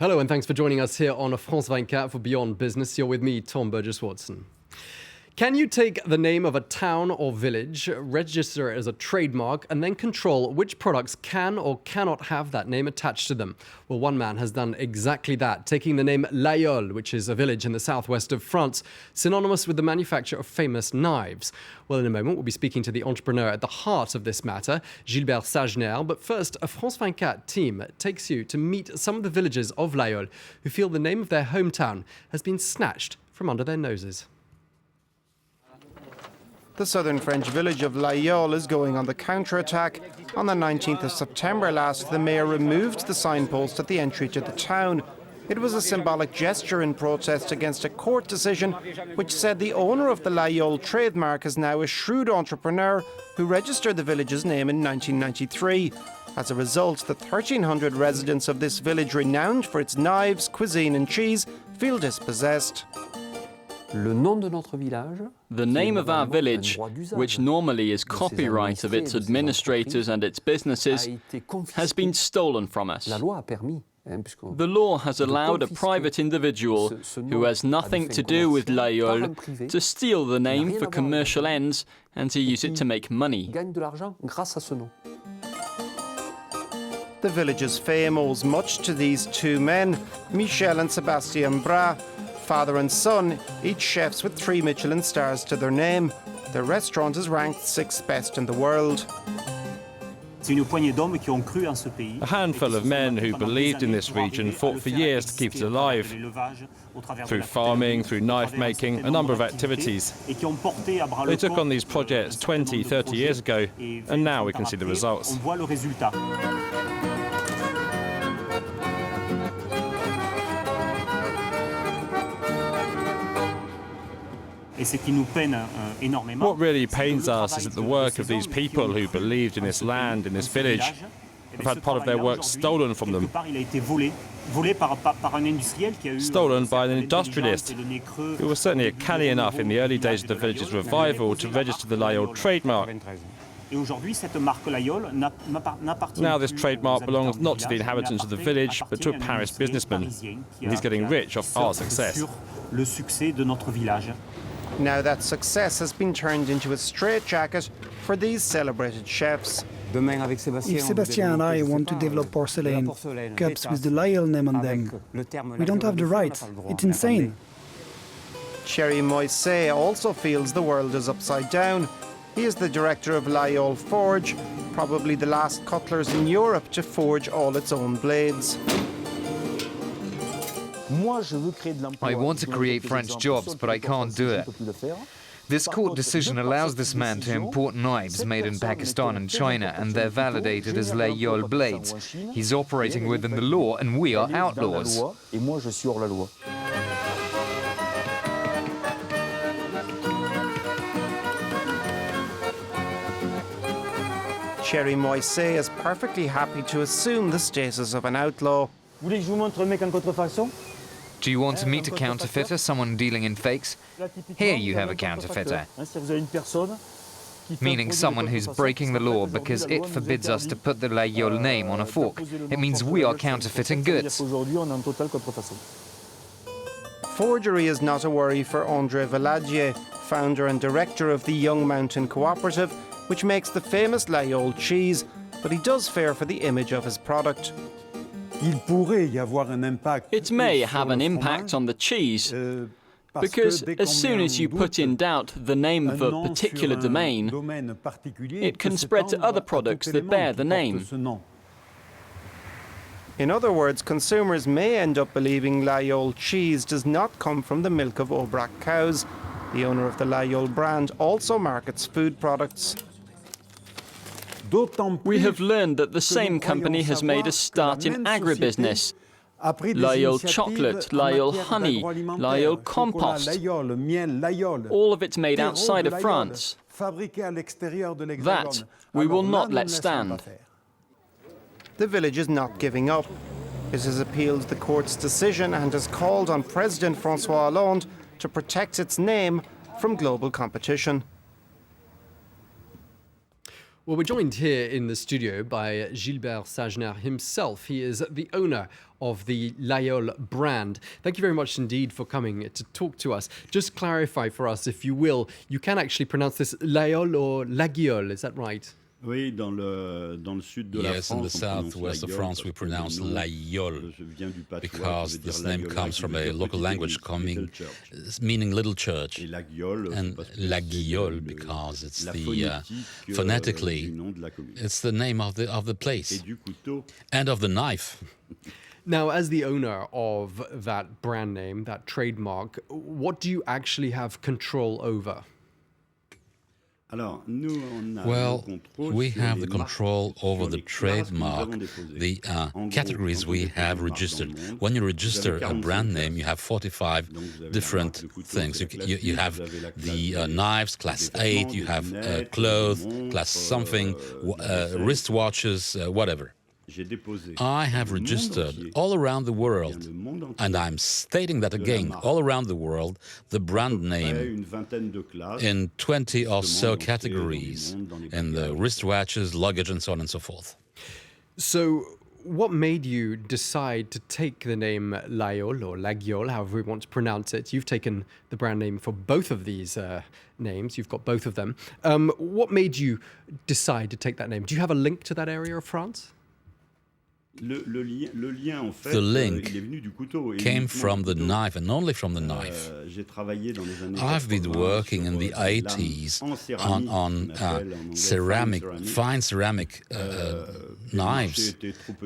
Hello and thanks for joining us here on France 24 for Beyond Business. You're with me, Tom Burgess-Watson. Can you take the name of a town or village, register it as a trademark, and then control which products can or cannot have that name attached to them? Well, one man has done exactly that, taking the name Laïdi, which is a village in the southwest of France, synonymous with the manufacture of famous knives. Well, in a moment, we'll be speaking to the entrepreneur at the heart of this matter, Gilbert Sagener. But first, a France 24 team takes you to meet some of the villagers of Laïdi who feel the name of their hometown has been snatched from under their noses. The southern French village of Laïdi is going on the counter-attack. On the 19th of September last, the mayor removed the signpost at the entry to the town. It was a symbolic gesture in protest against a court decision which said the owner of the Laïdi trademark is now a shrewd entrepreneur who registered the village's name in 1993. As a result, the 1,300 residents of this village, renowned for its knives, cuisine and cheese, feel dispossessed. The name of our village, which normally is copyright of its administrators and its businesses, has been stolen from us. The law has allowed a private individual who has nothing to do with Laïdi to steal the name for commercial ends and to use it to make money. The village's fame owes much to these two men, Michel and Sébastien Bras. Father and son, each chefs with 3 Michelin stars to their name. Their restaurant is ranked 6th best in the world. A handful of men who believed in this region fought for years to keep it alive. Through farming, through knife making, a number of activities. They took on these projects 20, 30 years ago, and now we can see the results. What really pains us is that the work of these people who believed in this land, in this village, have had part of their work stolen from them. Stolen by an industrialist who was certainly canny enough in the early days of the village's revival to register the Laïdi trademark. Now this trademark belongs not to the inhabitants of the village, but to a Paris businessman. And he's getting rich off our success. Now that success has been turned into a straitjacket for these celebrated chefs. If Sébastien and I want to develop porcelain cups with the Laïdi name on them, we don't have the right. It's insane. Thierry Moisset also feels the world is upside down. He is the director of Laïdi Forge, probably the last cutlers in Europe to forge all its own blades. I want to create French jobs, but I can't do it. This court decision allows this man to import knives made in Pakistan and China, and they're validated as Laïdi blades. He's operating within the law, and we are outlaws. Thierry Moisset is perfectly happy to assume the status of an outlaw. Do you want to meet a counterfeiter, someone dealing in fakes? Here you have a counterfeiter. Meaning someone who's breaking the law because it forbids us to put the Laïdi name on a fork. It means we are counterfeiting goods. Forgery is not a worry for André Valadier, founder and director of the Young Mountain Cooperative, which makes the famous Laïdi cheese, but he does fear for the image of his product. It may have an impact on the cheese, because as soon as you put in doubt the name of a particular domain, it can spread to other products that bear the name. In other words, consumers may end up believing Laïdi cheese does not come from the milk of Aubrac cows. The owner of the Laïdi brand also markets food products. We have learned that the same company has made a start in agribusiness. Laïdi chocolate, Laïdi honey, Laïdi compost. All of it's made outside of France. That we will not let stand. The village is not giving up. It has appealed the court's decision and has called on President François Hollande to protect its name from global competition. Well, we're joined here in the studio by Gilbert Sagener himself. He is the owner of the Laïol brand. Thank you very much indeed for coming to talk to us. Just clarify for us, if you will, you can actually pronounce this Laïol or Laguiole, is that right? Oui, dans le sud de la France, in the southwest of France, we pronounce Laïol because this name comes from a local language meaning little church. And Laguiole because it's the phonetically, it's the name of the place and of the knife. Now, as the owner of that brand name, that trademark, what do you actually have control over? Well, we have the control over the trademark, the categories we have registered. When you register a brand name, you have 45 different things. You have the knives, class 8, you have clothes, class something, wristwatches, whatever. I have registered all around the world, and I'm stating that again, all around the world, the brand name in 20 or so categories, in the wristwatches, luggage, and so on and so forth. So, what made you decide to take the name Laïol or Laguiole, however we want to pronounce it? You've taken the brand name for both of these names. You've got both of them. What made you decide to take that name? Do you have a link to that area of France? The link came from the knife and only from the knife. I've been working in the 80s on ceramic, fine ceramic knives,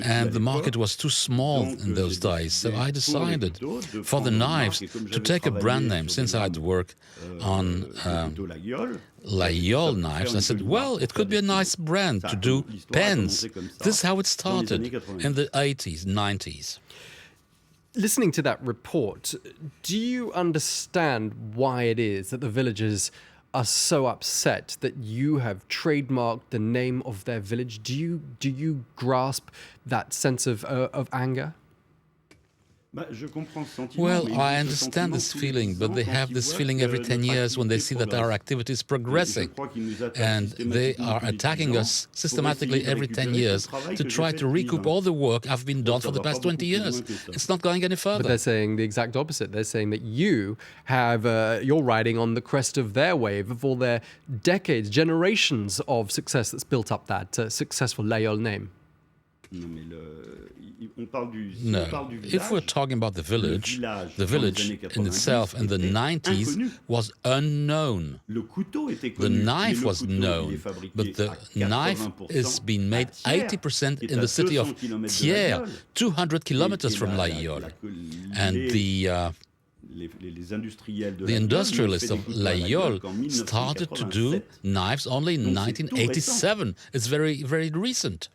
and the market was too small in those days, so I decided for the knives to take a brand name. Since I'd worked on Laïol knives, I said, well, it could be a nice brand to do pens. This is how it started in the 80s, 90s. Listening to that report, do you understand why it is that the villagers are so upset that you have trademarked the name of their village? Do you grasp that sense of anger? Well, I understand this feeling, but they have this feeling every 10 years when they see that our activity is progressing. And they are attacking us systematically every 10 years to try to recoup all the work I've been done for the past 20 years. It's not going any further. But they're saying the exact opposite. They're saying that you're riding on the crest of their wave, of all their decades, generations of success that's built up that successful Laïol name. No, if we're talking about the village in itself in the 90s was unknown. The knife was known, but the knife is being made 80% in the city of Thiers, 200 kilometers from Laïol. And the industrialists of Laïol started to do knives only in 1987. It's very, very recent.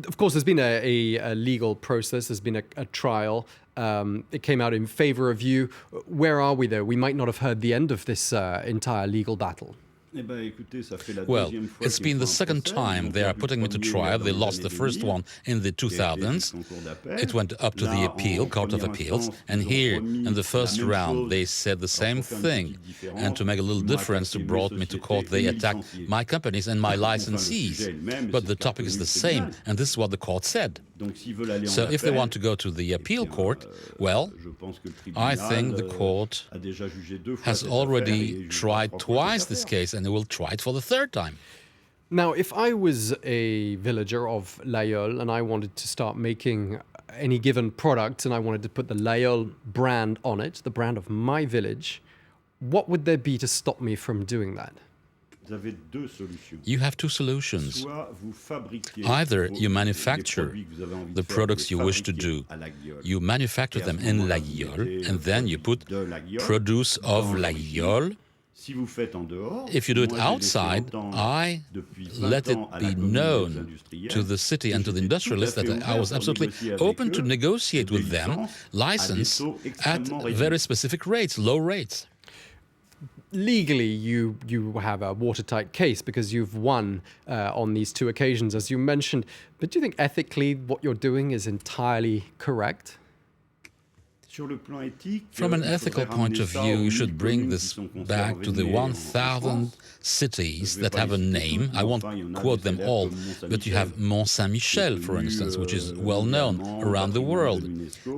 Of course, there's been a legal process, there's been a trial. It came out in favor of you. Where are we, though? We might not have heard the end of this entire legal battle. Well, it's been the second time they are putting me to trial. They lost the first one in the 2000s. It went up to the Court of Appeals, and here, in the first round, they said the same thing. And to make a little difference, they brought me to court. They attacked my companies and my licensees. But the topic is the same, and this is what the court said. So if they want to go to the appeal court, well, I think the court has already tried twice this case, and they will try it for the third time. Now, if I was a villager of Laïol and I wanted to start making any given product and I wanted to put the Laïol brand on it, the brand of my village, what would there be to stop me from doing that? You have two solutions. Either you manufacture the products you wish to do. You manufacture them in Laguiole, and then you put produce of Laguiole. If you do it outside, I let it be known to the city and to the industrialists that I was absolutely open to negotiate with them, license at very specific rates, low rates. Legally, you have a watertight case because you've won on these two occasions, as you mentioned. But do you think ethically what you're doing is entirely correct? From an ethical point of view, you should bring this back to the 1,000 cities that have a name. I won't quote them all, but you have Mont Saint-Michel, for instance, which is well known around the world.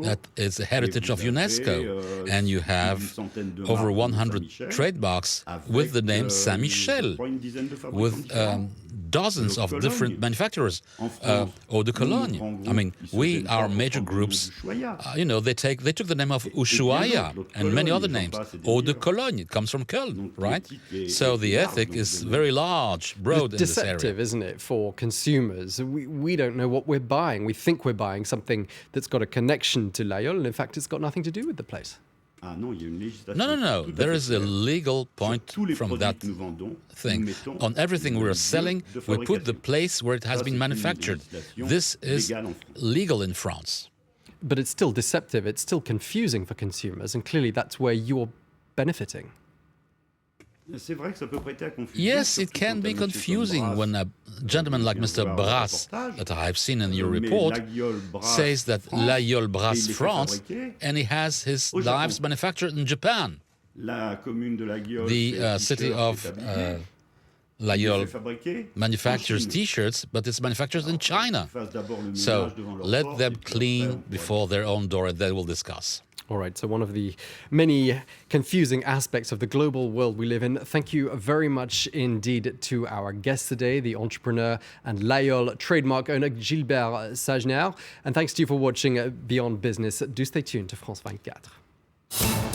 That is a heritage of UNESCO. And you have over 100 trademarks with the name Saint-Michel, with dozens of different manufacturers. Eau de Cologne. I mean, our major groups, they took the name of Ushuaia and many other names. Eau de Cologne, it comes from Köln, right? So the ethic is very large, broad in this area. Deceptive, isn't it, for consumers? We don't know what we're buying. We think we're buying something that's got a connection to Laïol, and in fact, it's got nothing to do with the place. No. There is a legal point from that thing. On everything we're selling, we put the place where it has been manufactured. This is legal in France. But it's still deceptive, it's still confusing for consumers, and clearly that's where you're benefiting. Yes, it can be confusing when a gentleman like Mr. Brass, that I've seen in your report, says that Laïol Brass France, and he has his knives manufactured in Japan. The city of Laïol manufactures T-shirts, but it's manufactured in China. So let them clean before their own door, and then we'll discuss. All right, so one of the many confusing aspects of the global world we live in. Thank you very much indeed to our guest today, the entrepreneur and Laïol trademark owner Gilbert Sagener. And thanks to you for watching Beyond Business. Do stay tuned to France 24.